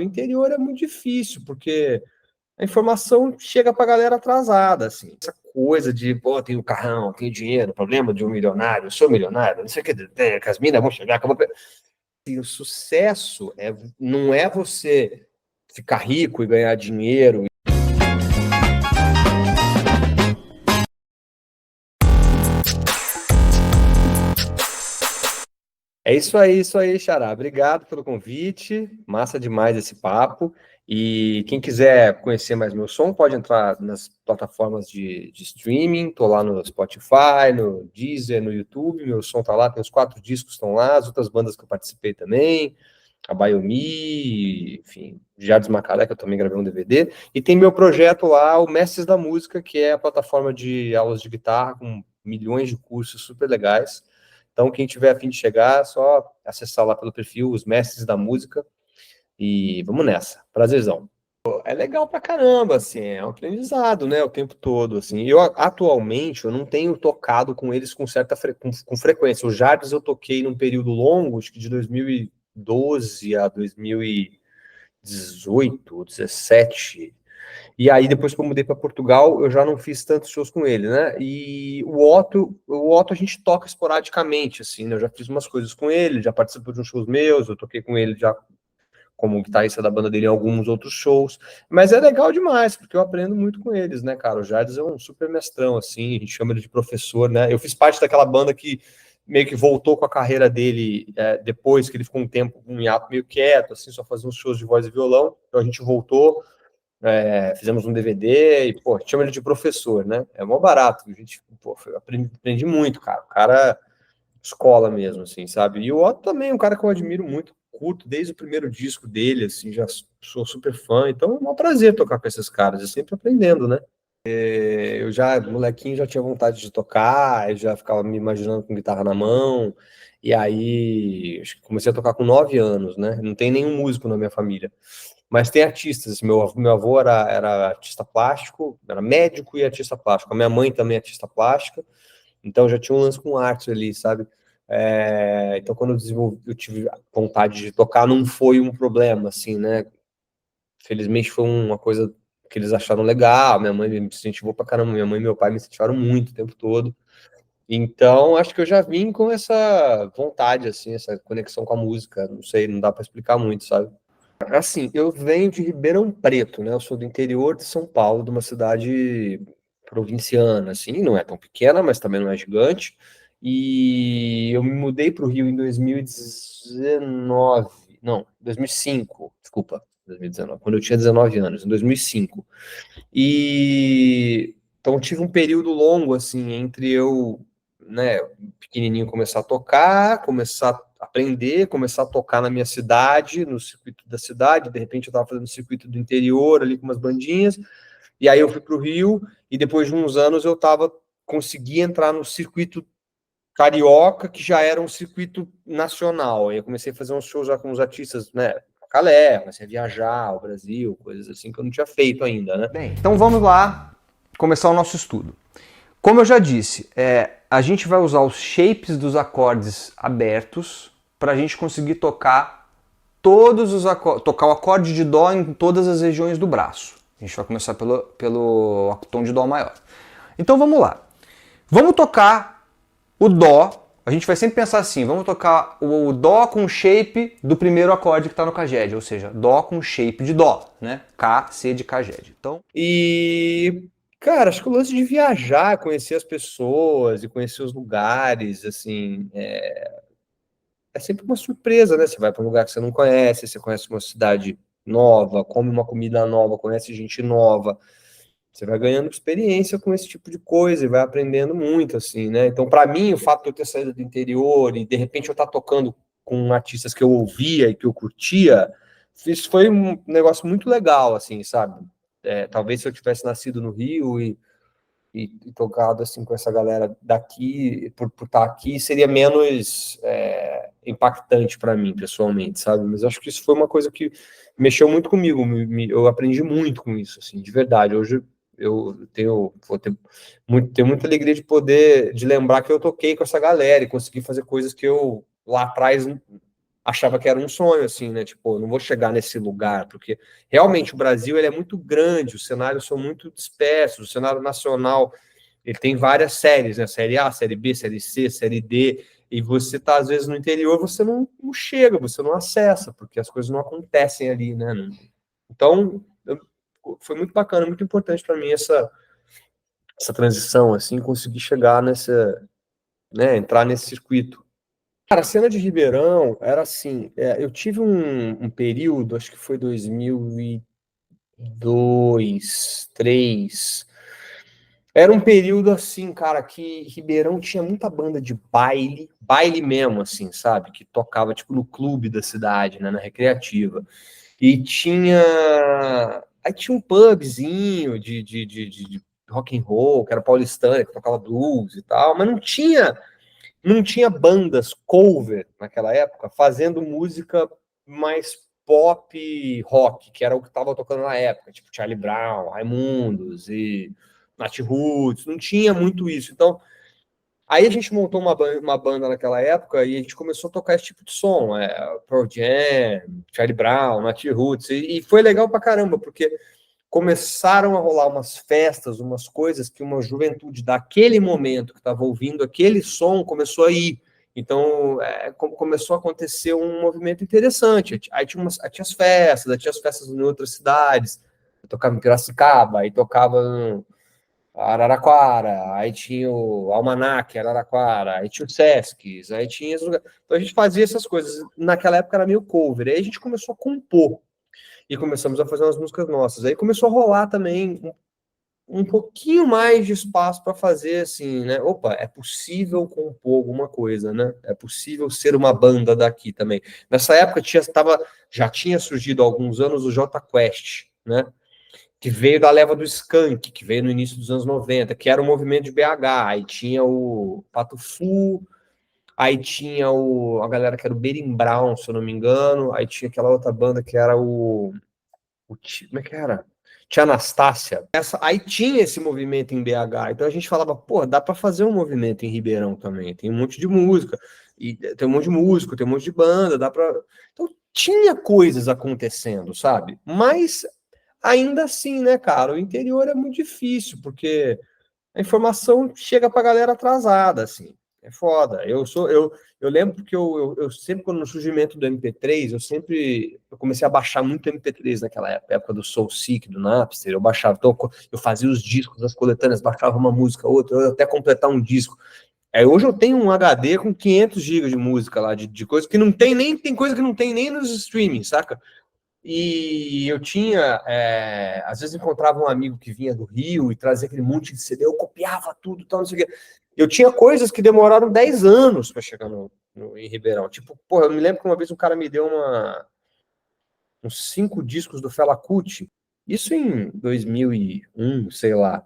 O interior é muito difícil, porque a informação chega pra galera atrasada, assim. Essa coisa de, pô, tenho carrão, tenho dinheiro, problema de um milionário, eu sou milionário, não sei o que as minas vão chegar, acabou. E o sucesso não é você ficar rico e ganhar dinheiro. É isso aí, Xará. Obrigado pelo convite. Massa demais esse papo. E quem quiser conhecer mais meu som, pode entrar nas plataformas de streaming. Estou lá no Spotify, no Deezer, no YouTube. Meu som tá lá, tem os 4 discos estão lá, as outras bandas que eu participei também, a Biomi, enfim, Jardim Macalé, que eu também gravei um DVD. E tem meu projeto lá, o Mestres da Música, que é a plataforma de aulas de guitarra com milhões de cursos super legais. Então, quem tiver a fim de chegar, é só acessar lá pelo perfil Os Mestres da Música e vamos nessa. Prazerzão. É legal pra caramba, assim, é um aprendizado, né, o tempo todo, assim. Eu, atualmente, eu não tenho tocado com eles com certa com frequência. O Jardim eu toquei num período longo, acho que de 2012 a 2018, 17. E aí, depois que eu mudei para Portugal, eu já não fiz tantos shows com ele, né? E o Otto a gente toca esporadicamente, assim, né? Eu já fiz umas coisas com ele, já participou de uns shows meus, eu toquei com ele já como guitarrista da banda dele em alguns outros shows. Mas é legal demais, porque eu aprendo muito com eles, né, cara? O Jardim é um super mestrão, assim, a gente chama ele de professor, né? Eu fiz parte daquela banda que meio que voltou com a carreira dele depois que ele ficou um tempo, um hiato meio quieto, assim, só fazia uns shows de voz e violão. Então a gente voltou. Fizemos um DVD e, pô, chama ele de professor, né? É mó barato. A gente, pô, aprendi muito, cara. O cara, escola mesmo, assim, sabe? E o Otto também, um cara que eu admiro muito, curto desde o primeiro disco dele, assim, já sou super fã. Então é um prazer tocar com esses caras, eu sempre aprendendo, né? Eu já, molequinho, já tinha vontade de tocar, eu já ficava me imaginando com guitarra na mão. E aí, acho que comecei a tocar com 9 anos, né? Não tem nenhum músico na minha família. Mas tem artistas. Meu avô era artista plástico, era médico e artista plástico. A minha mãe também é artista plástica, então já tinha um lance com arte ali, sabe? Então, quando eu tive vontade de tocar, não foi um problema, assim, né? Felizmente foi uma coisa que eles acharam legal. Minha mãe me incentivou pra caramba, minha mãe e meu pai me incentivaram muito o tempo todo. Então, acho que eu já vim com essa vontade, assim, essa conexão com a música. Não sei, não dá para explicar muito, sabe? Assim, eu venho de Ribeirão Preto, né? Eu sou do interior de São Paulo, de uma cidade provinciana, assim, não é tão pequena, mas também não é gigante. E eu me mudei para o Rio em 2019, não, 2005, desculpa, 2019, quando eu tinha 19 anos, em 2005. E então tive um período longo assim entre eu, né, pequenininho começar a tocar, começar a aprender, começar a tocar na minha cidade, no circuito da cidade, de repente eu estava fazendo o circuito do interior ali com umas bandinhas, e aí eu fui para o Rio e depois de uns anos eu consegui entrar no circuito carioca, que já era um circuito nacional. Aí eu comecei a fazer uns shows já com os artistas, né, Calé, comecei a viajar ao Brasil, coisas assim que eu não tinha feito ainda, né? Bem, então vamos lá começar o nosso estudo. Como eu já disse, a gente vai usar os shapes dos acordes abertos para a gente conseguir tocar tocar o acorde de dó em todas as regiões do braço. A gente vai começar pelo tom de dó maior. Então vamos lá. Vamos tocar o dó. A gente vai sempre pensar assim, vamos tocar o dó com o shape do primeiro acorde que está no caged, ou seja, dó com shape de dó, né? K, C de caged. Então, cara, acho que o lance de viajar, conhecer as pessoas e conhecer os lugares, assim, é sempre uma surpresa, né? Você vai para um lugar que você não conhece, você conhece uma cidade nova, come uma comida nova, conhece gente nova. Você vai ganhando experiência com esse tipo de coisa e vai aprendendo muito, assim, né? Então, para mim, o fato de eu ter saído do interior e de repente eu estar tocando com artistas que eu ouvia e que eu curtia, isso foi um negócio muito legal, assim, sabe? Talvez se eu tivesse nascido no Rio e tocado assim com essa galera daqui, por estar aqui, seria menos impactante para mim, pessoalmente, sabe? Mas acho que isso foi uma coisa que mexeu muito comigo, eu aprendi muito com isso, assim, de verdade. Hoje tenho muita alegria de poder, de lembrar que eu toquei com essa galera e consegui fazer coisas que eu lá atrás achava que era um sonho, assim, né? Tipo, eu não vou chegar nesse lugar, porque realmente o Brasil ele é muito grande, os cenários são muito dispersos, o cenário nacional ele tem várias séries, né? Série A, série B, série C, série D, e você tá, às vezes, no interior, você não chega, você não acessa, porque as coisas não acontecem ali, né? Então, foi muito bacana, muito importante para mim essa transição, assim, conseguir chegar nessa, né, entrar nesse circuito. Cara, a cena de Ribeirão era assim, eu tive um período, acho que foi 2002, 2003. Era um período assim, cara, que Ribeirão tinha muita banda de baile, baile mesmo, assim, sabe? Que tocava, tipo, no clube da cidade, né, na recreativa. E tinha... Aí tinha um pubzinho de rock and roll, que era paulistano, que tocava blues e tal, mas não tinha bandas cover naquela época fazendo música mais pop rock, que era o que estava tocando na época, tipo Charlie Brown, Raimundos e Nat Roots, não tinha muito isso. Então, aí a gente montou uma banda naquela época e a gente começou a tocar esse tipo de som, Pearl Jam, Charlie Brown, Nat Roots, e foi legal pra caramba, porque começaram a rolar umas festas, umas coisas que uma juventude daquele momento que estava ouvindo aquele som começou a ir. Então, começou a acontecer um movimento interessante. Aí tinha as festas em outras cidades. Eu tocava em Piracicaba, aí tocava em Araraquara, aí tinha o Almanac, Araraquara, aí tinha o Sescs, aí tinha... Então a gente fazia essas coisas. Naquela época era meio cover. Aí a gente começou a compor e começamos a fazer umas músicas nossas. Aí começou a rolar também um pouquinho mais de espaço para fazer assim, né? Opa, é possível compor alguma coisa, né? É possível ser uma banda daqui também. Nessa época já tinha surgido há alguns anos o Jota Quest, né? Que veio da leva do Skank, que veio no início dos anos 90, que era um movimento de BH. Aí tinha o Pato Fu, aí tinha a galera que era o Berim Brown, se eu não me engano, aí tinha aquela outra banda que era como é que era? Tinha Anastácia. Aí tinha esse movimento em BH. Então a gente falava, pô, dá para fazer um movimento em Ribeirão também. Tem um monte de música, e tem um monte de músico, tem um monte de banda, dá para. Então tinha coisas acontecendo, sabe? Mas ainda assim, né, cara, o interior é muito difícil, porque a informação chega pra galera atrasada, assim. É foda. Eu lembro que eu sempre, quando no surgimento do MP3, eu comecei a baixar muito MP3 naquela época do SoulSeek, do Napster, eu baixava, então eu fazia os discos, as coletâneas, baixava uma música, outra, eu até completar um disco. Aí hoje eu tenho um HD com 500 GB de música lá, de coisa que não tem nem, tem coisa que não tem nem nos streaming, saca? E eu tinha, às vezes encontrava um amigo que vinha do Rio e trazia aquele monte de CD, eu copiava tudo, tal, não sei o quê. Eu tinha coisas que demoraram 10 anos para chegar em Ribeirão. Tipo, porra, eu me lembro que uma vez um cara me deu uns 5 discos do Fela Kuti, isso em 2001, sei lá.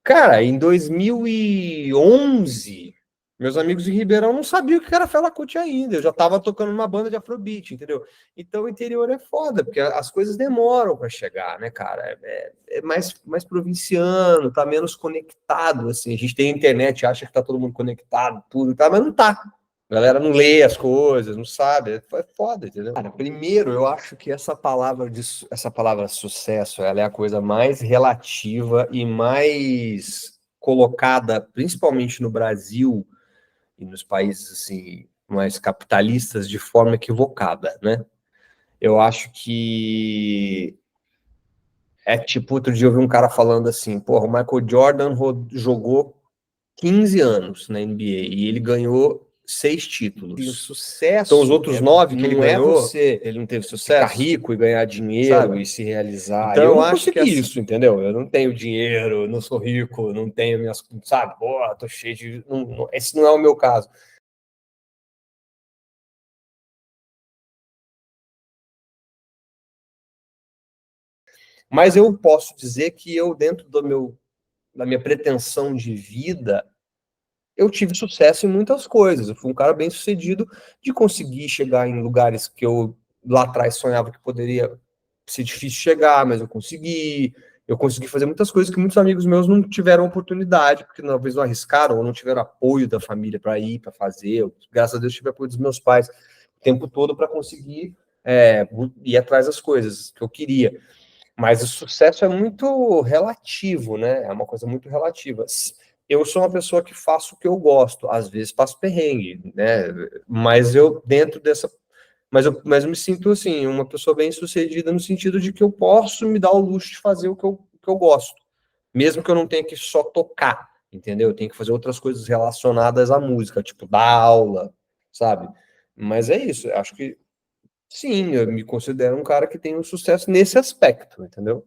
Cara, em 2011, meus amigos de Ribeirão não sabiam o que era Fela Kuti ainda. Eu já estava tocando numa banda de Afrobeat, entendeu? Então o interior é foda, porque as coisas demoram para chegar, né, cara? É mais provinciano, tá menos conectado, assim. A gente tem internet, acha que tá todo mundo conectado, tudo, tá, mas não tá. A galera não lê as coisas, não sabe. É foda, entendeu? Cara, primeiro, eu acho que essa palavra sucesso, ela é a coisa mais relativa e mais colocada, principalmente no Brasil e nos países assim mais capitalistas, de forma equivocada, né? Eu acho que tipo, outro dia eu vi um cara falando assim, porra, o Michael Jordan jogou 15 anos na NBA e ele ganhou 6 títulos. E o sucesso. Então, os outros 9 que ele ganhou, ele não teve sucesso. Ficar rico e ganhar dinheiro, sabe? E se realizar. Então, eu não consegui isso, entendeu? Eu não tenho dinheiro, não sou rico, não tenho minhas. Sabe? Porra, tô cheio de. Esse não é o meu caso. Mas eu posso dizer que eu, dentro da minha pretensão de vida, eu tive sucesso em muitas coisas. Eu fui um cara bem sucedido de conseguir chegar em lugares que eu lá atrás sonhava que poderia ser difícil chegar, mas eu consegui. Eu consegui fazer muitas coisas que muitos amigos meus não tiveram oportunidade, porque talvez não arriscaram ou não tiveram apoio da família para ir, para fazer. Graças a Deus tive apoio dos meus pais. o tempo todo para conseguir ir atrás das coisas que eu queria. Mas o sucesso é muito relativo, né? É uma coisa muito relativa. Eu sou uma pessoa que faço o que eu gosto, às vezes passo perrengue, né? Mas eu, dentro dessa. Mas eu me sinto, assim, uma pessoa bem-sucedida no sentido de que eu posso me dar o luxo de fazer o que eu gosto, mesmo que eu não tenha que só tocar, entendeu? Eu tenho que fazer outras coisas relacionadas à música, tipo dar aula, sabe? Mas é isso, eu acho que sim, eu me considero um cara que tem um sucesso nesse aspecto, entendeu?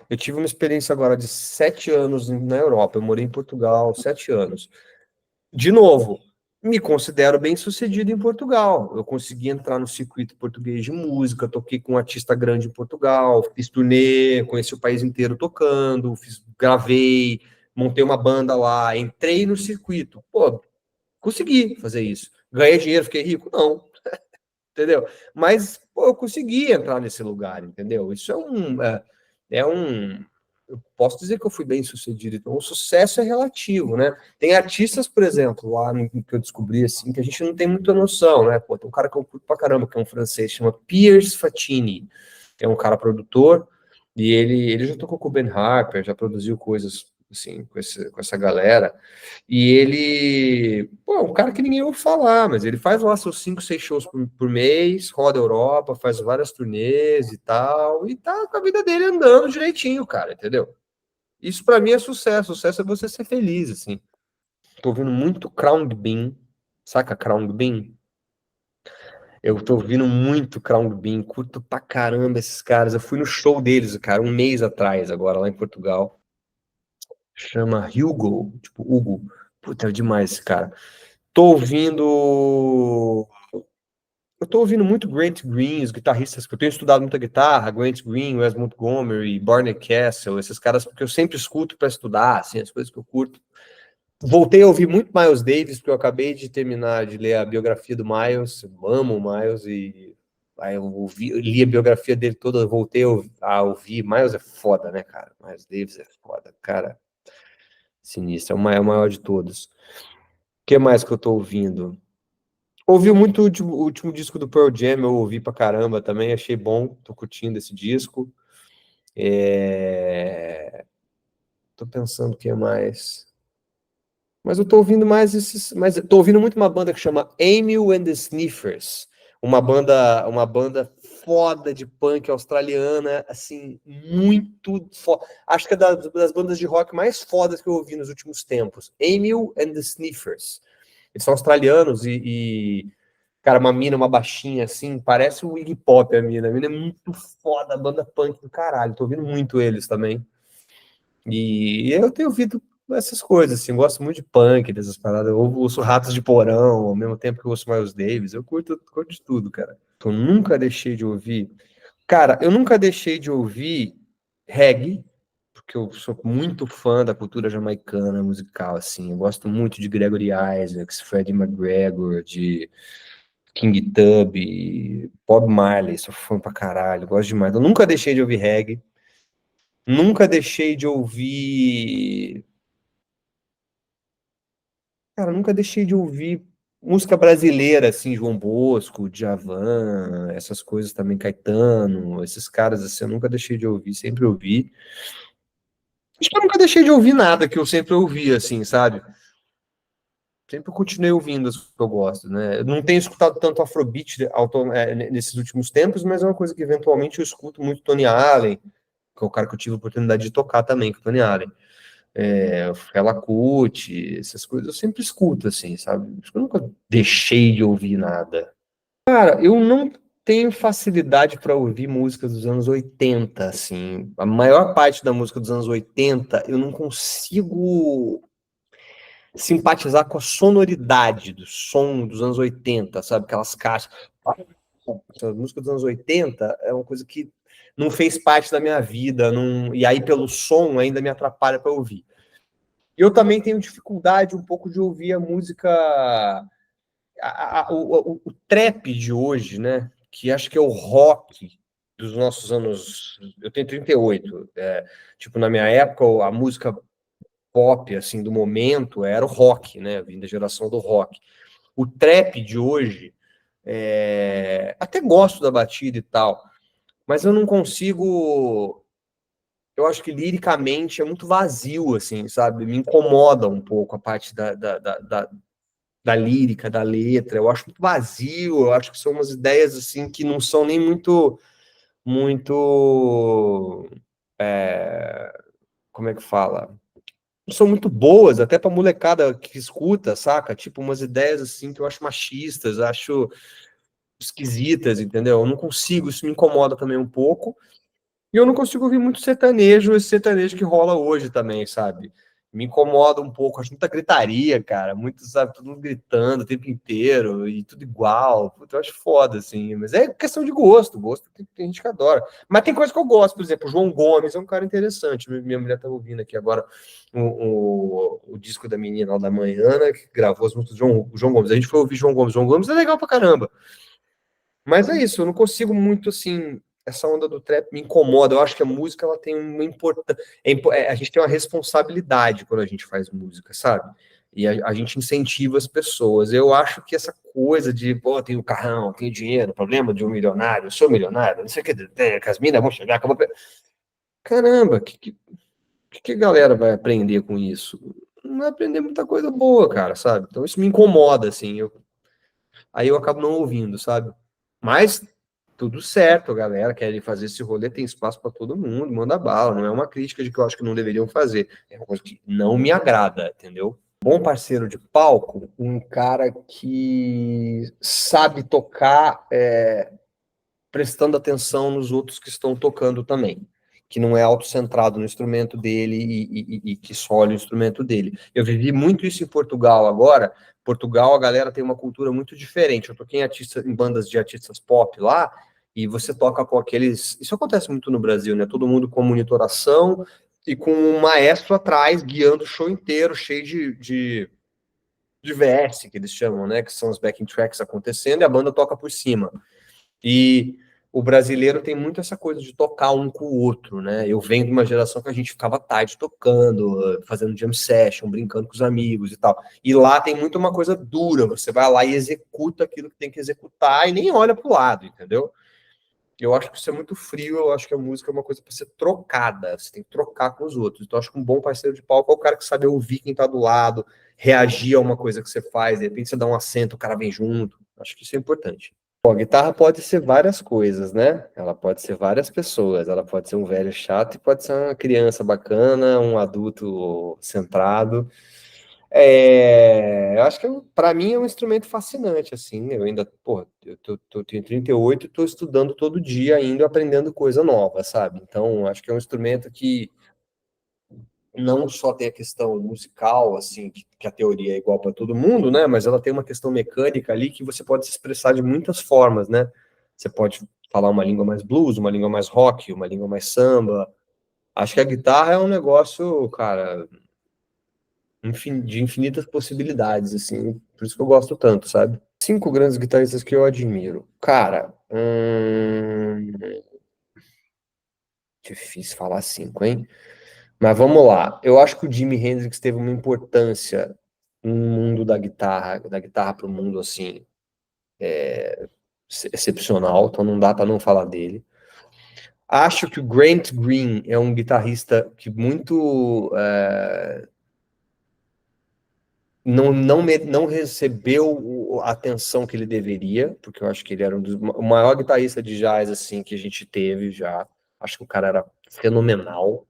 Eu tive uma experiência agora de 7 anos na Europa. Eu morei em Portugal 7 anos. De novo, me considero bem sucedido em Portugal. Eu consegui entrar no circuito português de música, toquei com um artista grande em Portugal, fiz turnê, conheci o país inteiro tocando, gravei, montei uma banda lá, entrei no circuito. Pô, consegui fazer isso. Ganhei dinheiro, fiquei rico? Não, entendeu? Mas pô, eu consegui entrar nesse lugar, entendeu? Isso é um. Eu posso dizer que eu fui bem sucedido. Então, o sucesso é relativo, né? Tem artistas, por exemplo, lá no que eu descobri assim, que a gente não tem muita noção, né? Pô, tem um cara que eu curto pra caramba, que é um francês, chama Piers Fatini. É um cara produtor, e ele já tocou com o Ben Harper, já produziu coisas assim com essa galera. E ele, pô, é um cara que ninguém ouve falar, mas ele faz lá seus 5, 6 shows por mês, roda a Europa, faz várias turnês e tal, e tá com a vida dele andando direitinho, cara, entendeu? Isso pra mim é sucesso. Sucesso é você ser feliz, assim. Tô ouvindo muito Crown Bean, saca Crown Bean? Eu tô ouvindo muito Crown Bean, curto pra caramba esses caras. Eu fui no show deles, cara, um mês atrás, agora, lá em Portugal. Chama Hugo, tipo Hugo. Puta, é demais esse cara. Tô ouvindo. Eu tô ouvindo muito Grant Green, os guitarristas, que eu tenho estudado muita guitarra, Grant Green, Wes Montgomery, Barney Castle, esses caras porque eu sempre escuto para estudar, assim, as coisas que eu curto. Voltei a ouvir muito Miles Davis, porque eu acabei de terminar de ler a biografia do Miles, eu amo o Miles, e aí eu li a biografia dele toda, voltei a ouvir. Miles é foda, né, cara? Miles Davis é foda, cara, sinistro, é o maior de todos. O que mais que eu tô ouvindo? Ouvi muito o último disco do Pearl Jam, eu ouvi pra caramba também, achei bom, tô curtindo esse disco. Tô pensando o que mais. Mas eu tô ouvindo mais esses. Mas eu tô ouvindo muito uma banda que chama Emil and the Sniffers. Uma banda foda de punk australiana, assim, muito foda. Acho que é das bandas de rock mais fodas que eu ouvi nos últimos tempos. Emil and the Sniffers. Eles são australianos cara, uma mina, uma baixinha, assim, parece o Iggy Pop, a mina. A mina é muito foda, a banda punk do caralho. Tô ouvindo muito eles também. E eu tenho ouvido essas coisas, assim, gosto muito de punk, dessas paradas. Eu ouço Ratos de Porão, ao mesmo tempo que eu ouço Miles Davis. Eu curto de tudo, cara. Eu nunca deixei de ouvir. Cara, eu nunca deixei de ouvir reggae, porque eu sou muito fã da cultura jamaicana musical, assim. Eu gosto muito de Gregory Isaacs, Freddie McGregor, de King Tub, Bob Marley, sou fã pra caralho, gosto demais. Eu nunca deixei de ouvir reggae, nunca deixei de ouvir. Cara, nunca deixei de ouvir música brasileira, assim, João Bosco, Djavan, essas coisas também, Caetano, esses caras, assim, eu nunca deixei de ouvir, sempre ouvi. Acho que eu nunca deixei de ouvir nada que eu sempre ouvi, assim, sabe? Sempre continuei ouvindo as que eu gosto, né? Eu não tenho escutado tanto Afrobeat nesses últimos tempos, mas é uma coisa que eventualmente eu escuto muito Tony Allen, que é o cara que eu tive a oportunidade de tocar também, com o Tony Allen. Fela Kuti, essas coisas eu sempre escuto, assim, sabe? Acho que eu nunca deixei de ouvir nada. Cara, eu não tenho facilidade para ouvir músicas dos anos 80, assim. A maior parte da música dos anos 80 eu não consigo simpatizar com a sonoridade do som dos anos 80, sabe? Aquelas caixas. A música dos anos 80 é uma coisa que não fez parte da minha vida, não... e aí pelo som ainda me atrapalha para ouvir. Eu também tenho dificuldade um pouco de ouvir a música, o trap de hoje, né? Que acho que é o rock dos nossos anos. Eu tenho 38. Tipo, na minha época, a música pop, assim, do momento era o rock, né? Vim da geração do rock. O trap de hoje Até gosto da batida e tal, mas eu não consigo. Eu acho que liricamente é muito vazio, assim, sabe? Me incomoda um pouco a parte da lírica, da letra. Eu acho muito vazio. Eu acho que são umas ideias assim que não são nem muito, como é que fala? Não são muito boas, até pra molecada que escuta, saca? Tipo, umas ideias assim que eu acho machistas, acho esquisitas, entendeu? Eu não consigo, isso me incomoda também um pouco. E eu não consigo ouvir muito sertanejo, esse sertanejo que rola hoje também, sabe? Me incomoda um pouco, acho muita gritaria, cara, muito, sabe, todo mundo gritando o tempo inteiro e tudo igual. Puta, eu acho foda, assim, mas é questão de gosto, tem gente que adora. Mas tem coisa que eu gosto, por exemplo, o João Gomes é um cara interessante. Minha mulher tá ouvindo aqui agora o disco da menina lá da manhã, né, que gravou as músicas do João Gomes. A gente foi ouvir João Gomes. João Gomes é legal pra caramba. Mas é isso, eu não consigo muito assim. Essa onda do trap me incomoda. Eu acho que a música ela tem uma importância. A gente tem uma responsabilidade quando a gente faz música, sabe? E a gente incentiva as pessoas. Eu acho que essa coisa de, pô, tem o carrão, tem o dinheiro, problema de um milionário, eu sou milionário, não sei o que, que as minas vão chegar, acabou. Caramba, que a galera vai aprender com isso? Não vai aprender muita coisa boa, cara, sabe? Então isso me incomoda, assim. Aí eu acabo não ouvindo, sabe? Mas tudo certo, a galera quer fazer esse rolê, tem espaço para todo mundo, manda bala. Não é uma crítica de que eu acho que não deveriam fazer. É uma coisa que não me agrada, entendeu? Bom parceiro de palco, um cara que sabe tocar prestando atenção nos outros que estão tocando também, que não é autocentrado no instrumento dele e que só olha o instrumento dele. Eu vivi muito isso em Portugal agora. Portugal, a galera tem uma cultura muito diferente. Eu toquei em bandas de artistas pop lá, e você toca com aqueles. Isso acontece muito no Brasil, né? Todo mundo com monitoração e com um maestro atrás guiando o show inteiro, cheio de VS, que eles chamam, né? Que são os backing tracks acontecendo, e a banda toca por cima. E o brasileiro tem muito essa coisa de tocar um com o outro, né? Eu venho de uma geração que a gente ficava tarde tocando, fazendo jam session, brincando com os amigos e tal. E lá tem muito uma coisa dura, você vai lá e executa aquilo que tem que executar e nem olha pro lado, entendeu? Eu acho que isso é muito frio, eu acho que a música é uma coisa para ser trocada, você tem que trocar com os outros. Então, eu acho que um bom parceiro de palco é o cara que sabe ouvir quem tá do lado, reagir a uma coisa que você faz, de repente você dá um acento, o cara vem junto. Acho que isso é importante. Bom, a guitarra pode ser várias coisas, né? Ela pode ser várias pessoas. Ela pode ser um velho chato e pode ser uma criança bacana, um adulto centrado. Eu acho que para mim é um instrumento fascinante, assim. Eu ainda, pô, tenho 38 e estou estudando todo dia ainda, aprendendo coisa nova, sabe? Então, acho que é um instrumento que não só tem a questão musical, assim, que a teoria é igual para todo mundo, né? Mas ela tem uma questão mecânica ali que você pode se expressar de muitas formas, né? Você pode falar uma língua mais blues, uma língua mais rock, uma língua mais samba. Acho que a guitarra é um negócio, cara, de infinitas possibilidades, assim. Por isso que eu gosto tanto, sabe? Cinco grandes guitarristas que eu admiro. Cara, difícil falar cinco, hein? Mas vamos lá. Eu acho que o Jimi Hendrix teve uma importância no mundo da guitarra para o mundo assim, excepcional, então não dá para não falar dele. Acho que o Grant Green é um guitarrista que muito não recebeu a atenção que ele deveria, porque eu acho que ele era o maior guitarrista de jazz assim que a gente teve já. Acho que o cara era fenomenal.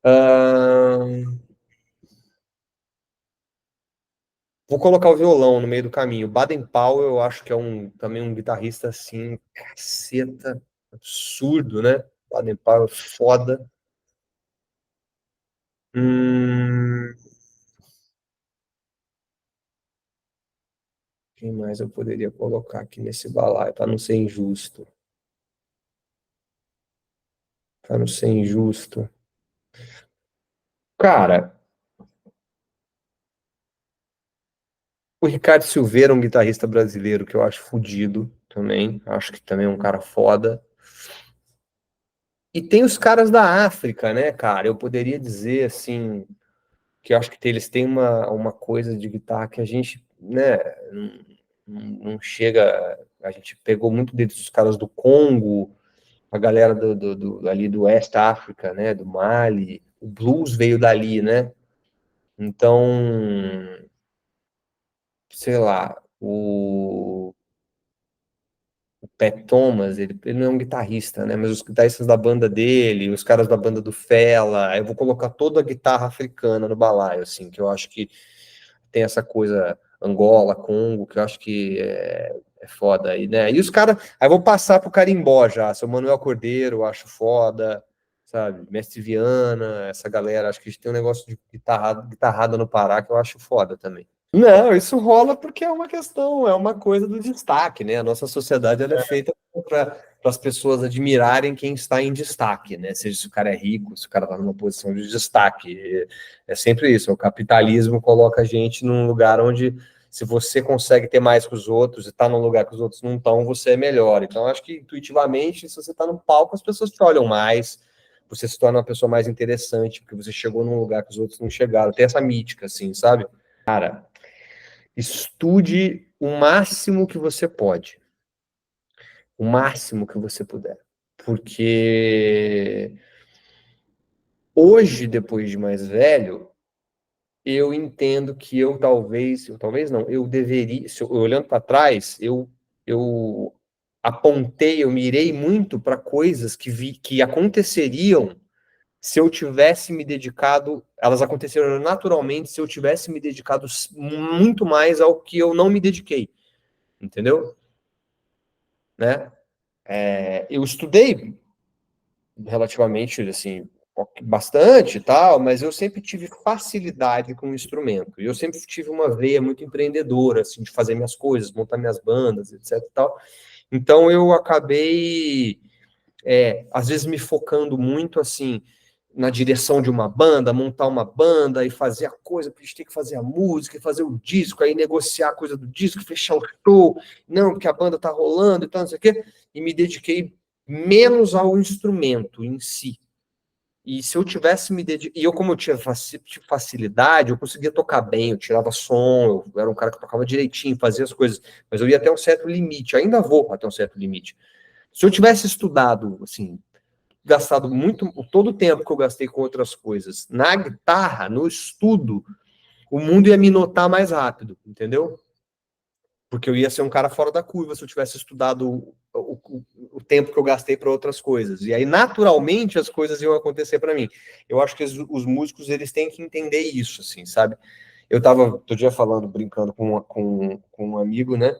Ahn, Vou colocar o violão no meio do caminho. Baden Powell, eu acho que é também um guitarrista assim, caceta, absurdo, né? Baden Powell, foda. Hum, quem mais eu poderia colocar aqui nesse balaio para não ser injusto? Para não ser injusto. Cara, o Ricardo Silveira é um guitarrista brasileiro que eu acho fodido também. Acho que também é um cara foda. E tem os caras da África, né, cara? Eu poderia dizer assim, que eu acho que eles têm uma coisa de guitarra que a gente, né? não chega. A gente pegou muito deles, os caras do Congo, a galera ali do West África, né, do Mali, o blues veio dali, né? Então, sei lá, o Pat Thomas, ele não é um guitarrista, né? Mas os guitarristas da banda dele, os caras da banda do Fela, aí eu vou colocar toda a guitarra africana no balaio, assim, que eu acho que tem essa coisa Angola, Congo, que eu acho que é foda aí, né? E os caras, aí eu vou passar pro carimbó já, seu Manuel Cordeiro, eu acho foda, sabe? Mestre Viana, essa galera, acho que a gente tem um negócio de guitarrada no Pará que eu acho foda também. Não, isso rola porque é uma questão, é uma coisa do destaque, né? A nossa sociedade ela é feita para as pessoas admirarem quem está em destaque, né? Seja se o cara é rico, se o cara está numa posição de destaque. É sempre isso, o capitalismo coloca a gente num lugar onde se você consegue ter mais que os outros e está num lugar que os outros não estão, você é melhor. Então, acho que intuitivamente, se você está no palco, as pessoas te olham mais, você se torna uma pessoa mais interessante, porque você chegou num lugar que os outros não chegaram. Tem essa mítica, assim, sabe? Cara, estude o máximo que você pode. O máximo que você puder. Porque hoje, depois de mais velho, eu entendo que eu talvez não, eu deveria, olhando para trás, eu apontei, eu mirei muito para coisas que aconteceriam se eu tivesse me dedicado, elas aconteceram naturalmente se eu tivesse me dedicado muito mais ao que eu não me dediquei, entendeu? Né? Eu estudei relativamente, assim, bastante e tal, mas eu sempre tive facilidade com o instrumento. E eu sempre tive uma veia muito empreendedora, assim, de fazer minhas coisas, montar minhas bandas, etc e tal. Então eu acabei, às vezes, me focando muito, assim, na direção de uma banda, montar uma banda e fazer a coisa, porque a gente tem que fazer a música, fazer o disco, aí negociar a coisa do disco, fechar o show, não, porque a banda tá rolando e tal, não sei o quê, e me dediquei menos ao instrumento em si. E se eu tivesse me dedicado. E eu, como eu tinha facilidade, eu conseguia tocar bem, eu tirava som, eu era um cara que tocava direitinho, fazia as coisas, mas eu ia até um certo limite, ainda vou até um certo limite. Se eu tivesse estudado, assim, gastado muito, todo o tempo que eu gastei com outras coisas, na guitarra, no estudo, o mundo ia me notar mais rápido, entendeu? Porque eu ia ser um cara fora da curva se eu tivesse estudado o tempo que eu gastei para outras coisas. E aí, naturalmente, as coisas iam acontecer para mim. Eu acho que os músicos, eles têm que entender isso, assim, sabe? Eu estava outro dia falando, brincando com um amigo, né?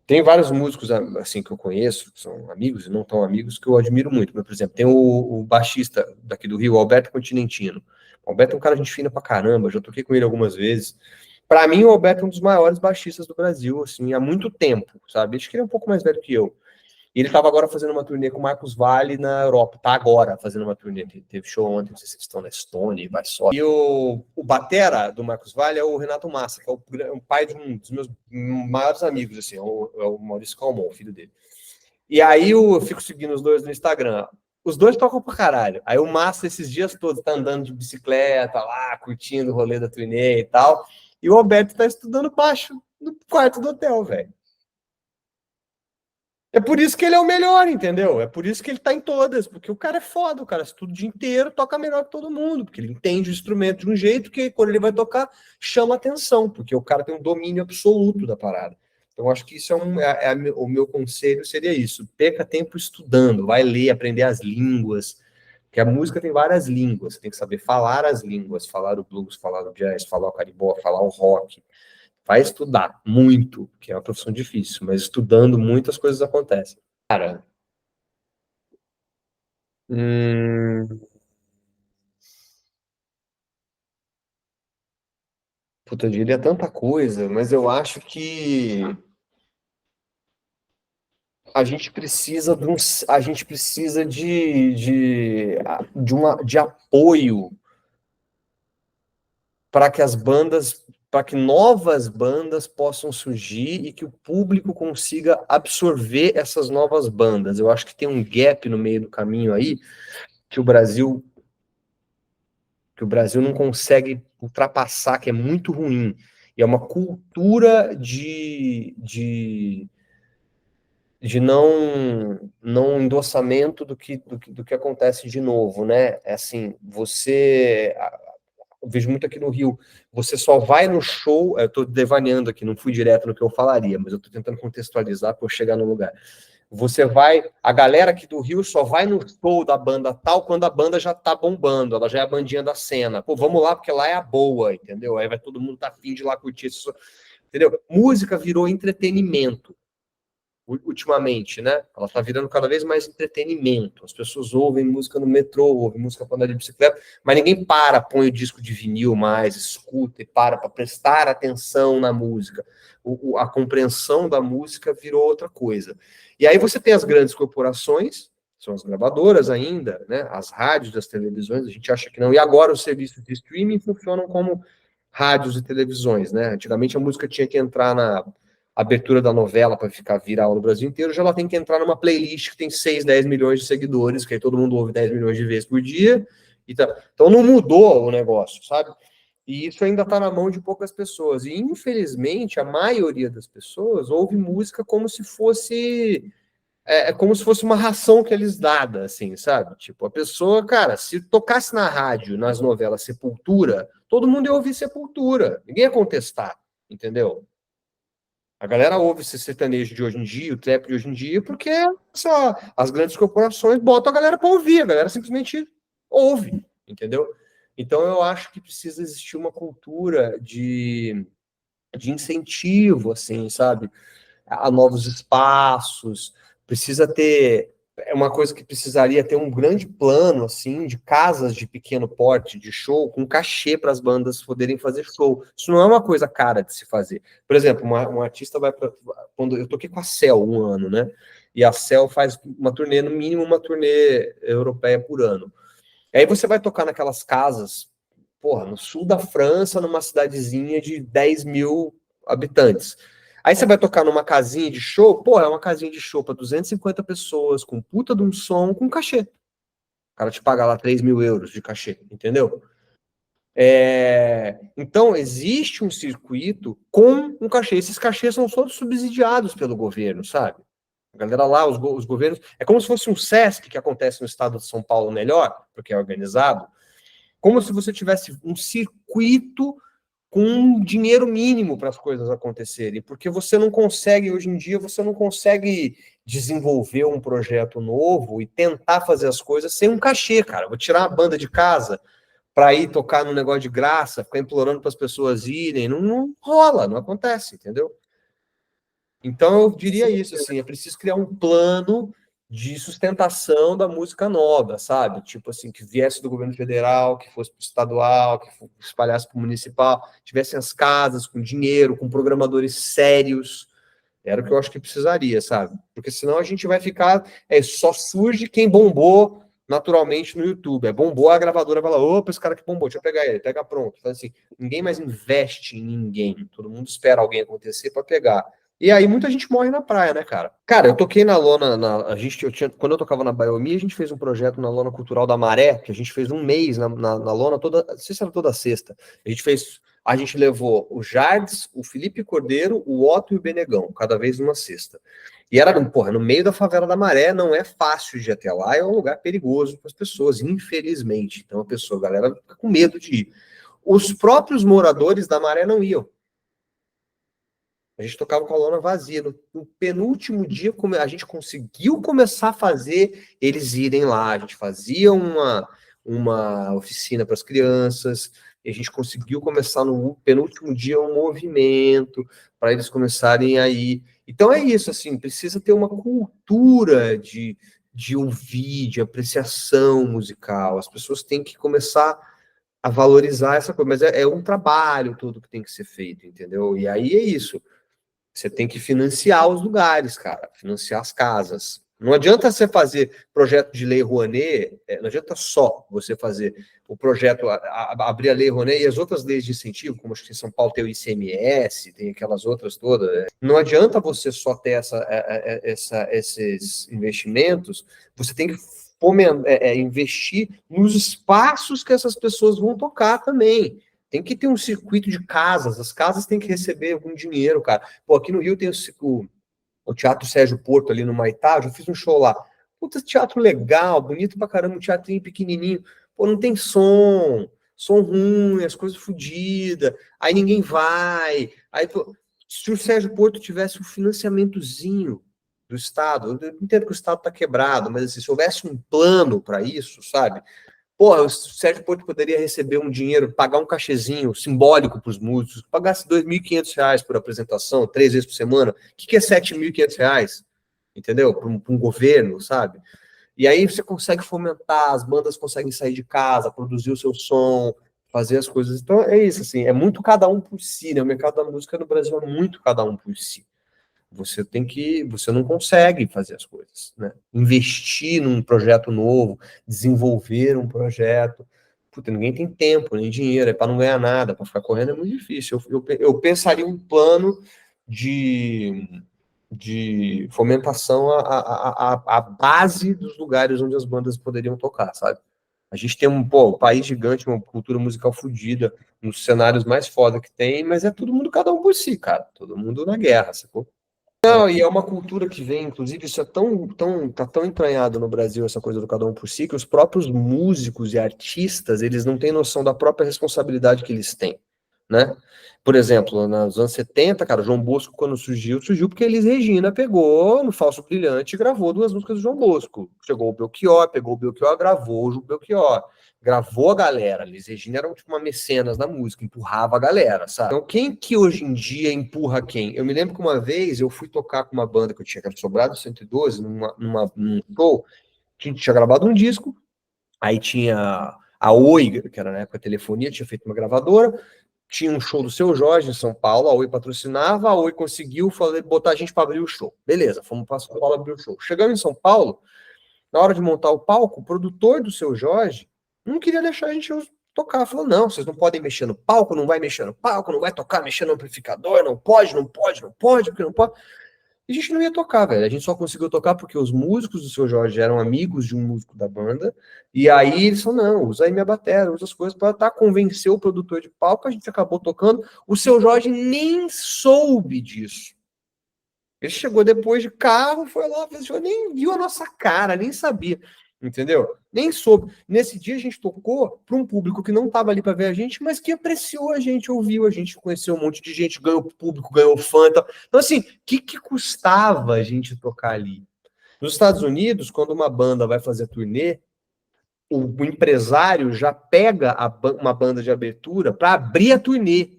Tem vários músicos, assim, que eu conheço, que são amigos e não tão amigos, que eu admiro muito. Por exemplo, tem o baixista daqui do Rio, Alberto Continentino. O Alberto é um cara de gente fina pra caramba, já toquei com ele algumas vezes. Para mim, o Alberto é um dos maiores baixistas do Brasil, assim, há muito tempo, sabe? Acho que ele é um pouco mais velho que eu. E ele estava agora fazendo uma turnê com o Marcos Valle na Europa. Tá agora fazendo uma turnê. Teve show ontem, não sei se eles estão na Estônia, vai só. E o batera do Marcos Valle é o Renato Massa, que é o pai de um dos meus maiores amigos, assim, é o Maurício Calmon, filho dele. E aí eu fico seguindo os dois no Instagram. Os dois tocam pra caralho. Aí o Massa, esses dias todos, tá andando de bicicleta lá, curtindo o rolê da turnê e tal. E o Alberto tá estudando baixo no quarto do hotel, velho. É por isso que ele é o melhor, entendeu? É por isso que ele tá em todas, porque o cara é foda, o cara estuda o dia inteiro, toca melhor que todo mundo, porque ele entende o instrumento de um jeito que quando ele vai tocar, chama atenção, porque o cara tem um domínio absoluto da parada. Então, acho que isso o meu conselho seria isso: perca tempo estudando, vai ler, aprender as línguas, porque a música tem várias línguas, você tem que saber falar as línguas, falar o blues, falar o jazz, falar o carimbó, falar o rock. Vai estudar muito, que é uma profissão difícil, mas estudando muitas coisas acontecem. Cara, hum, puta, eu diria tanta coisa, mas eu acho que a gente precisa de apoio para que as bandas, para que novas bandas possam surgir e que o público consiga absorver essas novas bandas. Eu acho que tem um gap no meio do caminho aí que o Brasil que o Brasil não consegue ultrapassar, que é muito ruim. E é uma cultura de não endossamento do que acontece de novo, né? É assim, eu vejo muito aqui no Rio, você só vai no show, eu tô devaneando aqui, não fui direto no que eu falaria, mas eu tô tentando contextualizar para eu chegar no lugar. A galera aqui do Rio só vai no show da banda tal quando a banda já tá bombando, ela já é a bandinha da cena. Pô, vamos lá, porque lá é a boa, entendeu? Aí vai todo mundo tá afim de ir lá curtir isso, entendeu? Música virou entretenimento ultimamente, né? Ela tá virando cada vez mais entretenimento. As pessoas ouvem música no metrô, ouvem música para andar de bicicleta, mas ninguém põe o disco de vinil mais, escuta e para prestar atenção na música. A compreensão da música virou outra coisa. E aí você tem as grandes corporações, são as gravadoras ainda, né? As rádios, as televisões, a gente acha que não. E agora os serviços de streaming funcionam como rádios e televisões, né? Antigamente a música tinha que entrar na abertura da novela para ficar viral no Brasil inteiro, já ela tem que entrar numa playlist que tem 6, 10 milhões de seguidores, que aí todo mundo ouve 10 milhões de vezes por dia. Então não mudou o negócio, sabe? E isso ainda está na mão de poucas pessoas. E, infelizmente, a maioria das pessoas ouve música como se fosse uma ração que eles dada, assim, sabe? Tipo, a pessoa, cara, se tocasse na rádio, nas novelas Sepultura, todo mundo ia ouvir Sepultura. Ninguém ia contestar, entendeu? A galera ouve esse sertanejo de hoje em dia, o trap de hoje em dia, porque as grandes corporações botam a galera para ouvir, a galera simplesmente ouve, entendeu? Então eu acho que precisa existir uma cultura de incentivo, assim, sabe? A novos espaços, precisa ter. É uma coisa que precisaria ter um grande plano, assim, de casas de pequeno porte, de show, com cachê para as bandas poderem fazer show. Isso não é uma coisa cara de se fazer. Por exemplo, um artista vai para. Quando eu toquei com a Cell um ano, né? E a Cell faz uma turnê, no mínimo uma turnê europeia por ano. E aí você vai tocar naquelas casas, porra, no sul da França, numa cidadezinha de 10 mil habitantes. Aí você vai tocar numa casinha de show, pô, é uma casinha de show para 250 pessoas, com puta de um som, com cachê. O cara te paga lá 3 mil euros de cachê, entendeu? Então, existe um circuito com um cachê. Esses cachês são todos subsidiados pelo governo, sabe? A galera lá, os governos. É como se fosse um SESC que acontece no estado de São Paulo melhor, porque é organizado. Como se você tivesse um circuito com um dinheiro mínimo para as coisas acontecerem, porque você não consegue, hoje em dia, você não consegue desenvolver um projeto novo e tentar fazer as coisas sem um cachê, cara. Vou tirar a banda de casa para ir tocar num negócio de graça, ficar implorando para as pessoas irem, não rola, não acontece, entendeu? Então eu diria isso, assim, é preciso criar um plano de sustentação da música nova, sabe? Tipo assim, que viesse do governo federal, que fosse para o estadual, que espalhasse para o municipal, tivessem as casas com dinheiro, com programadores sérios. Era o que eu acho que precisaria, sabe? Porque senão a gente vai ficar. Só surge quem bombou naturalmente no YouTube. Bombou, a gravadora fala: opa, esse cara que bombou, deixa eu pegar ele, pega pronto. Então, assim, ninguém mais investe em ninguém. Todo mundo espera alguém acontecer para pegar. E aí muita gente morre na praia, né, cara? Cara, eu toquei na lona, quando eu tocava na Biomi, a gente fez um projeto na lona cultural da Maré, que a gente fez um mês na lona toda, não sei se era toda sexta. A gente levou o Jardes, o Felipe Cordeiro, o Otto e o Benegão, cada vez numa sexta. E era, porra, no meio da favela da Maré, não é fácil de ir até lá, é um lugar perigoso para as pessoas, infelizmente. Então a galera fica com medo de ir. Os próprios moradores da Maré não iam. A gente tocava com a lona vazia. No penúltimo dia, a gente conseguiu começar a fazer eles irem lá. A gente fazia uma oficina para as crianças, e a gente conseguiu começar no penúltimo dia um movimento para eles começarem a ir. Então é isso, assim, precisa ter uma cultura de ouvir, de apreciação musical. As pessoas têm que começar a valorizar essa coisa, mas é um trabalho todo que tem que ser feito, entendeu? E aí é isso. Você tem que financiar os lugares, cara, financiar as casas. Não adianta você fazer projeto de lei Rouanet, não adianta só você fazer o projeto, abrir a lei Rouanet e as outras leis de incentivo, como acho que em São Paulo tem o ICMS, tem aquelas outras todas. Não adianta você só ter esses investimentos, você tem que investir nos espaços que essas pessoas vão tocar também. Tem que ter um circuito de casas, as casas têm que receber algum dinheiro, cara. Pô, aqui no Rio tem o Teatro Sérgio Porto ali no Maitá, eu já fiz um show lá. Puta, teatro legal, bonito pra caramba, um teatrinho pequenininho. Pô, não tem som ruim, as coisas fodidas, aí ninguém vai. Aí, pô, se o Sérgio Porto tivesse um financiamentozinho do Estado, eu entendo que o Estado tá quebrado, mas assim, se houvesse um plano para isso, sabe? Porra, o Sérgio Porto poderia receber um dinheiro, pagar um cachezinho simbólico para os músicos, pagasse R$ 2.500 por apresentação, 3 vezes por semana. O que é R$ 7.500? Entendeu? Para um governo, sabe? E aí você consegue fomentar, as bandas conseguem sair de casa, produzir o seu som, fazer as coisas. Então é isso, assim, é muito cada um por si, né? O mercado da música no Brasil é muito cada um por si. Você não consegue fazer as coisas, né? Investir num projeto novo, desenvolver um projeto. Puta, ninguém tem tempo, nem dinheiro, é para não ganhar nada, para ficar correndo é muito difícil. Eu pensaria um plano de fomentação à base dos lugares onde as bandas poderiam tocar, sabe? A gente tem um país gigante, uma cultura musical fodida, nos cenários mais foda que tem, mas é todo mundo, cada um por si, cara. Todo mundo na guerra, sacou? Não, e é uma cultura que vem, inclusive, isso é tá tão entranhado no Brasil, essa coisa do cada um por si, que os próprios músicos e artistas, eles não têm noção da própria responsabilidade que eles têm, né? Por exemplo, nos anos 70, cara, o João Bosco, quando surgiu porque Elis Regina pegou no Falso Brilhante e gravou 2 músicas do João Bosco. Chegou o Belchior, pegou o Belchior, gravou o Belchior. Gravou a galera. Elis Regina era tipo uma mecenas da música, empurrava a galera, sabe? Então, quem que hoje em dia empurra quem? Eu me lembro que uma vez eu fui tocar com uma banda que eu tinha, que era Sobrado 112, num show, que a gente tinha gravado um disco, aí tinha a Oi, que era na época a telefonia, tinha feito uma gravadora, tinha um show do Seu Jorge em São Paulo, a Oi patrocinava, a Oi conseguiu botar a gente para abrir o show. Beleza, fomos para São Paulo abrir o show. Chegando em São Paulo, na hora de montar o palco, o produtor do Seu Jorge não queria deixar a gente tocar. Falou, não, vocês não podem mexer no palco, não vai mexer no palco, não vai tocar mexendo no amplificador, não pode, porque não pode. E a gente não ia tocar, velho. A gente só conseguiu tocar porque os músicos do Seu Jorge eram amigos de um músico da banda. E aí eles falaram, não, usa aí minha bateria, usa as coisas para convencer o produtor de palco. A gente acabou tocando. O Seu Jorge nem soube disso. Ele chegou depois de carro, foi lá, nem viu a nossa cara, nem sabia, entendeu? Nem soube. Nesse dia a gente tocou para um público que não estava ali para ver a gente, mas que apreciou a gente, ouviu a gente, conheceu um monte de gente, ganhou público, ganhou fã. Então, assim, o que custava a gente tocar ali? Nos Estados Unidos, quando uma banda vai fazer turnê, o empresário já pega uma banda de abertura para abrir a turnê.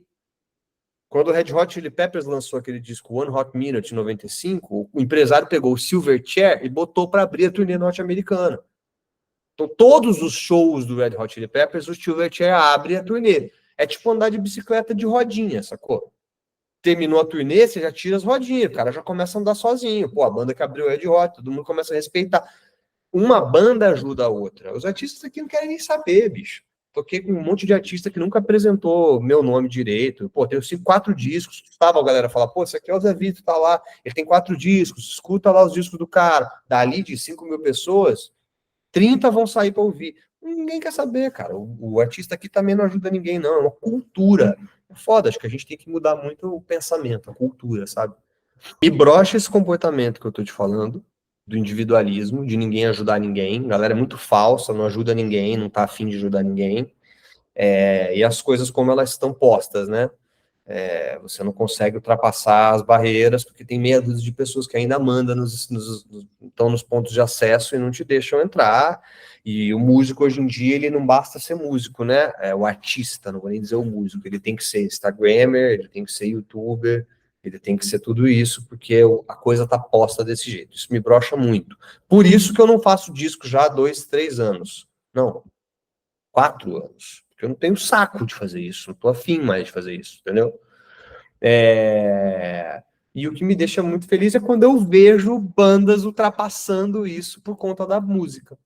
Quando o Red Hot Chili Peppers lançou aquele disco One Hot Minute em 95, o empresário pegou o Silverchair e botou para abrir a turnê norte-americana. Então, todos os shows do Red Hot Chili Peppers, o Silverchair abre a turnê. É tipo andar de bicicleta de rodinha, sacou? Terminou a turnê, você já tira as rodinhas, o cara já começa a andar sozinho. Pô, a banda que abriu o Red Hot, todo mundo começa a respeitar. Uma banda ajuda a outra. Os artistas aqui não querem nem saber, bicho. Toquei com um monte de artista que nunca apresentou meu nome direito. Pô, tenho 4 discos. Estava a galera falar, pô, esse aqui é o Zé Vitor, tá lá. Ele tem 4 discos, escuta lá os discos do cara. Dali de 5.000 pessoas, 30 vão sair para ouvir. Ninguém quer saber, cara. O artista aqui também não ajuda ninguém, não. É uma cultura. É foda, acho que a gente tem que mudar muito o pensamento, a cultura, sabe? E brocha esse comportamento que eu tô te falando, do individualismo, de ninguém ajudar ninguém. A galera é muito falsa, não ajuda ninguém, não tá afim de ajudar ninguém. E as coisas como elas estão postas, né? Você não consegue ultrapassar as barreiras porque tem meia dúzia de pessoas que ainda mandam, estão nos pontos de acesso e não te deixam entrar. E o músico hoje em dia, ele não basta ser músico, né? O artista, não vou nem dizer o músico, ele tem que ser Instagrammer, ele tem que ser YouTuber, ele tem que ser tudo isso, porque a coisa tá posta desse jeito. Isso me brocha muito. Por isso que eu não faço disco já há 2, 3 anos. Não, 4 anos. Porque eu não tenho saco de fazer isso, não tô afim mais de fazer isso, entendeu? E o que me deixa muito feliz é quando eu vejo bandas ultrapassando isso por conta da música.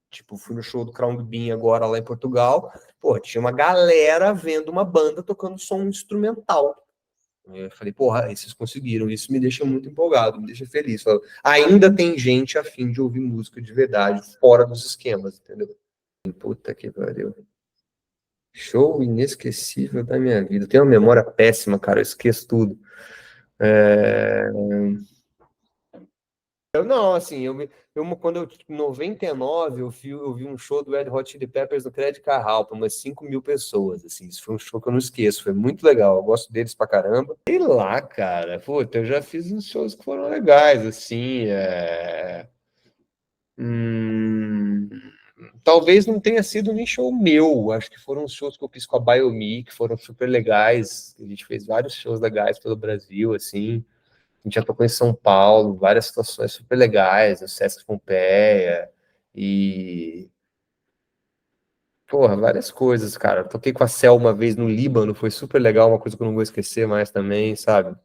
Tipo, fui no show do Crown Bean agora lá em Portugal, pô, tinha uma galera vendo uma banda tocando som instrumental. Eu falei, porra, vocês conseguiram, isso me deixa muito empolgado, me deixa feliz. Ainda tem gente a fim de ouvir música de verdade, fora dos esquemas, entendeu? Puta que pariu. Show inesquecível da minha vida. Eu tenho uma memória péssima, cara, eu esqueço tudo. É, Eu não, assim, quando eu, tipo, em 99, eu vi um show do Red Hot Chili Peppers no Credit Car Hall para umas 5 mil pessoas, assim, isso foi um show que eu não esqueço, foi muito legal, eu gosto deles pra caramba. Sei lá, cara, puta, eu já fiz uns shows que foram legais, assim, Hum, talvez não tenha sido nem show meu, acho que foram shows que eu fiz com a Biomi, que foram super legais, a gente fez vários shows legais pelo Brasil, assim, a gente já tocou em São Paulo, várias situações super legais, no Sesc Pompeia, e, porra, várias coisas, cara. Toquei com a Cel uma vez no Líbano, foi super legal, uma coisa que eu não vou esquecer mais também, sabe?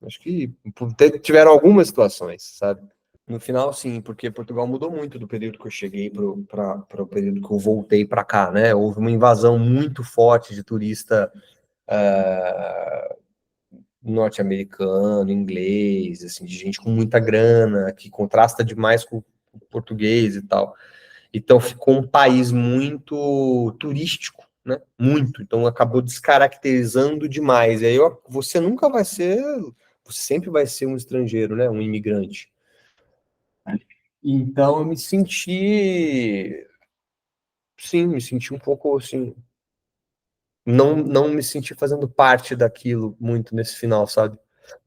Acho que tiveram algumas situações, sabe? No final, sim, porque Portugal mudou muito do período que eu cheguei para o período que eu voltei para cá, né? Houve uma invasão muito forte de turista ah, norte-americano, inglês, assim, de gente com muita grana, que contrasta demais com o português e tal. Então ficou um país muito turístico, né? Muito. Então acabou descaracterizando demais. E aí você nunca vai ser, você sempre vai ser um estrangeiro, né? Um imigrante. Então eu me senti, sim, me senti um pouco assim, não me senti fazendo parte daquilo muito nesse final, sabe?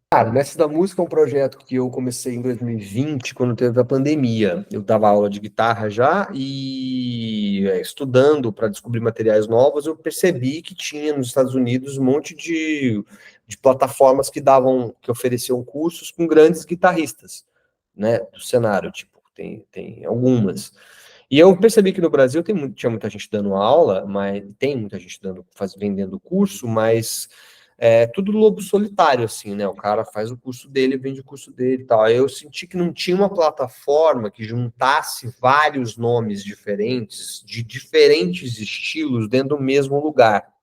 Cara, o Mestre da Música é um projeto que eu comecei em 2020, quando teve a pandemia. Eu dava aula de guitarra já e estudando para descobrir materiais novos, eu percebi que tinha nos Estados Unidos um monte de plataformas que ofereciam cursos com grandes guitarristas, né, do cenário, tipo, tem algumas. E eu percebi que no Brasil tinha muita gente dando aula, mas tem muita gente vendendo curso, mas tudo lobo solitário, assim, né? O cara faz o curso dele, vende o curso dele e tal. Aí eu senti que não tinha uma plataforma que juntasse vários nomes diferentes, de diferentes estilos, dentro do mesmo lugar.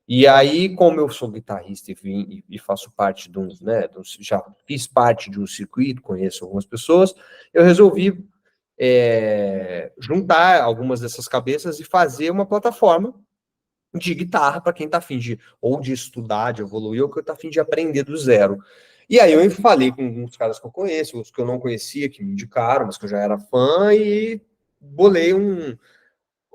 E aí, como eu sou guitarrista e faço parte de um, né, já fiz parte de um circuito, conheço algumas pessoas, eu resolvi juntar algumas dessas cabeças e fazer uma plataforma de guitarra para quem está afim de ou de estudar, de evoluir, ou que está afim de aprender do zero. E aí eu falei com uns caras que eu conheço, os que eu não conhecia, que me indicaram, mas que eu já era fã, e bolei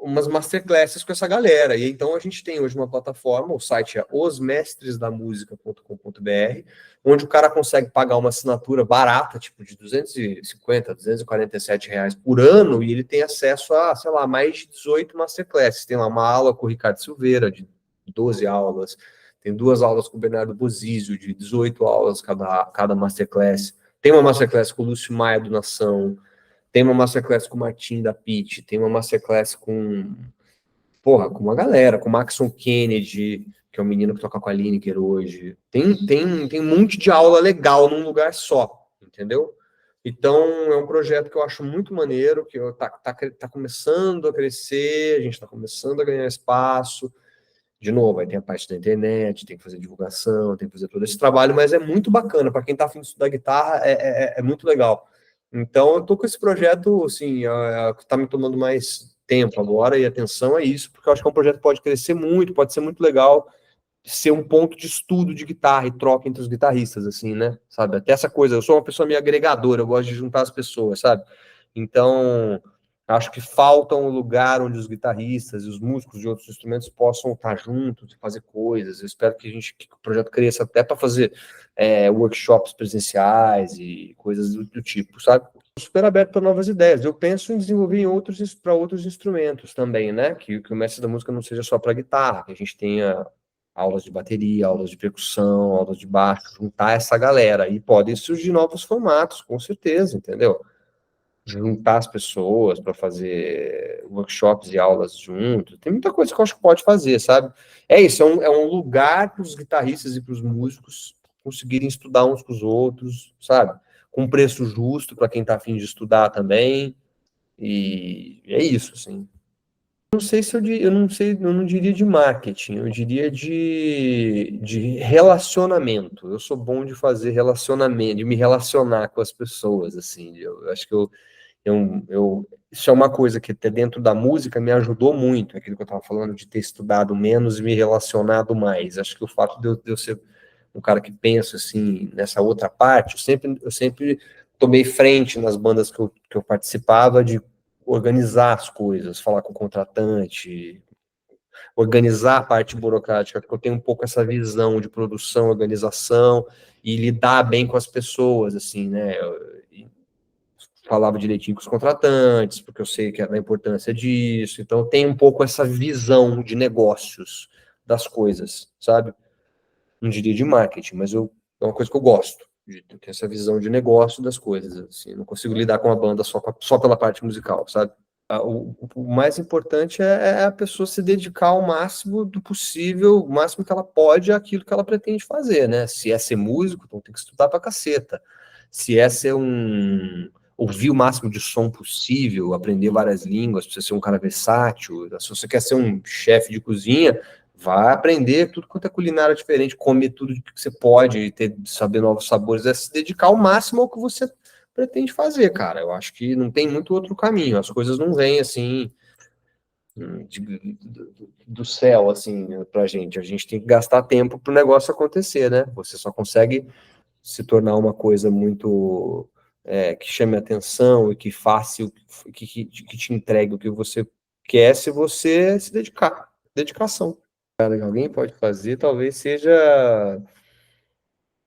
umas masterclasses com essa galera. E então a gente tem hoje uma plataforma, o site é osmestresdamusica.com.br, onde o cara consegue pagar uma assinatura barata, tipo de 250, R$ 247 por ano, e ele tem acesso a, sei lá, mais de 18 masterclasses. Tem lá uma aula com o Ricardo Silveira, de 12 aulas, tem 2 aulas com o Bernardo Bozizio, de 18 aulas cada masterclass. Tem uma masterclass com o Lúcio Maia do Nação, tem uma masterclass com o Martin da Pitt, tem uma masterclass com uma galera, com o Maxon Kennedy, que é o menino que toca com a Lineker hoje. Tem um monte de aula legal num lugar só, entendeu? Então, é um projeto que eu acho muito maneiro, que tá começando a crescer, a gente está começando a ganhar espaço. De novo, aí tem a parte da internet, tem que fazer divulgação, tem que fazer todo esse trabalho, mas é muito bacana. Para quem está afim de estudar guitarra, é muito legal. Então, eu tô com esse projeto, assim, que está me tomando mais tempo agora e atenção é isso, porque eu acho que é um projeto que pode crescer muito, pode ser muito legal, ser um ponto de estudo de guitarra e troca entre os guitarristas, assim, né? Sabe? Até essa coisa, eu sou uma pessoa meio agregadora, eu gosto de juntar as pessoas, sabe? Então, acho que falta um lugar onde os guitarristas e os músicos de outros instrumentos possam estar juntos e fazer coisas. Eu espero que o projeto cresça até para fazer workshops presenciais e coisas do tipo, sabe? Super aberto para novas ideias. Eu penso em desenvolver para outros instrumentos também, né? Que o mestre da música não seja só para guitarra, que a gente tenha aulas de bateria, aulas de percussão, aulas de baixo, juntar essa galera. E podem surgir novos formatos, com certeza, entendeu? Juntar as pessoas para fazer workshops e aulas juntos. Tem muita coisa que eu acho que pode fazer, sabe? É isso, é um lugar para os guitarristas e para os músicos conseguirem estudar uns com os outros, sabe? Com preço justo para quem está afim de estudar também. E é isso, assim. Não sei se eu não sei, eu não diria de marketing, eu diria de relacionamento. Eu sou bom de fazer relacionamento, de me relacionar com as pessoas, assim. Eu acho que Isso é uma coisa que até dentro da música me ajudou muito, aquilo que eu estava falando de ter estudado menos e me relacionado mais. Acho que o fato de eu ser um cara que pensa assim nessa outra parte, eu sempre tomei frente nas bandas que eu participava de organizar as coisas, falar com o contratante, organizar a parte burocrática, porque eu tenho um pouco essa visão de produção, organização e lidar bem com as pessoas, assim, né? Falava direitinho com os contratantes, porque eu sei que é a importância disso. Então, tem um pouco essa visão de negócios das coisas, sabe? Não diria de marketing, mas é uma coisa que eu gosto, de ter essa visão de negócio das coisas. Assim, eu não consigo lidar com a banda só pela parte musical, sabe? O mais importante é a pessoa se dedicar ao máximo do possível, o máximo que ela pode àquilo que ela pretende fazer, né? Se é ser músico, então tem que estudar pra caceta. Se é ser ouvir o máximo de som possível, aprender várias línguas, pra você ser um cara versátil. Se você quer ser um chefe de cozinha, vai aprender tudo quanto é culinária diferente, comer tudo que você pode, e saber novos sabores, é se dedicar ao máximo ao que você pretende fazer, cara. Eu acho que não tem muito outro caminho. As coisas não vêm assim do céu, assim, pra gente. A gente tem que gastar tempo pro negócio acontecer, né? Você só consegue se tornar uma coisa muito que chame atenção e que faça, que te entregue o que você quer se você se dedicar. Dedicação. Cara, que alguém pode fazer, talvez seja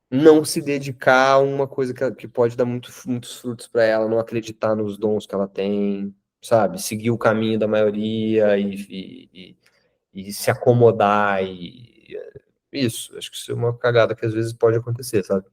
não se dedicar a uma coisa que pode dar muitos frutos para ela, não acreditar nos dons que ela tem, sabe? Seguir o caminho da maioria e se acomodar isso. Acho que isso é uma cagada que às vezes pode acontecer, sabe?